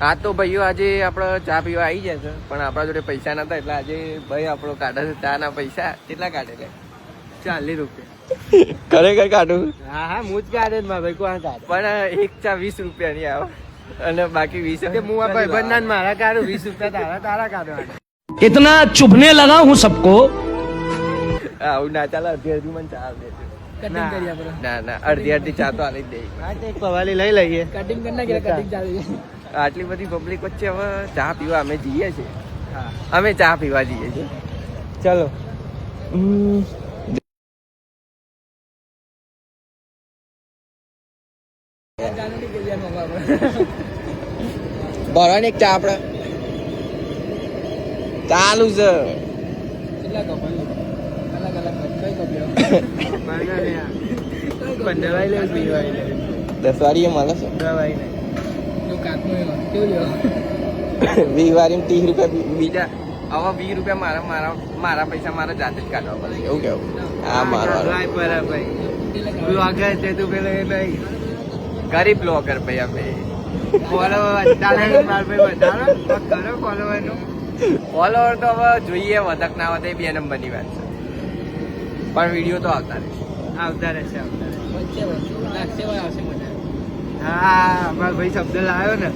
હા તો ભાઈઓ આજે આપણે ચા પીવા આવી જાય છે પણ આપણા જોડે પૈસા નતા એટલે આજે ભાઈ આપણો કાઢે છે ચા ના પૈસા કેટલા કાઢે છે 40 રૂપિયા ખરેખર કાઢું હા હા હું જ કાઢે જ મારા ભાઈ કોણ કાઢે પણ એક ચા 20 રૂપિયાની આવે અને બાકી 20 હું આ ભાઈ બંધ મારા કાઢું 20 રૂપિયા તારા કાઢવાના इतना चुभने लगा हूँ सबको આવું ના ચાલે અડધી મને ચા દે કટિંગ કરી આપણે ના ના અડધી ચા તો આલી જ દે હા તો એક પવાલી લઈ લઈએ કટિંગ કરી નાખીએ કટિંગ ચાલી આટલી બધી પબ્લિક વચ્ચે હવે ચા પીવા અમે જઈએ છીએ હા અમે ચા પીવા જઈએ છીએ ચલો ભરવાની એક ચા આપડે ચાલુ છે કેટલા કપ અલગ અલગ કઈ કપ પંદરવાઈ લે 20 વાઈ લે 10 વાળી મળે છે 10 વાઈ લે જો કાકનો એનો કેવું લ્યો 20 વાળી 30 રૂપિયા બીજા હવે 20 રૂપિયા મારા પૈસા મારા જાતે જ કાઢવા પડે એવું કેવું હા મારો લાઈ પર ભાઈ બ્લોગર છે તું પેલો એ ભાઈ ગરીબ બ્લોગર ભાઈ અમે ફોલો વધારે માર ભાઈ વધારો કરો ફોલોવર નું ફોલોવર તો હવે જોઈએ વધક ના વધે 2 નંબરની વાત છે પણ વિડીયો તો આવતા રહે આવતા રહેશે વચ્ચે લાગશે આવશે મને હા મારા ભાઈ શબ્દ લાવ્યો ને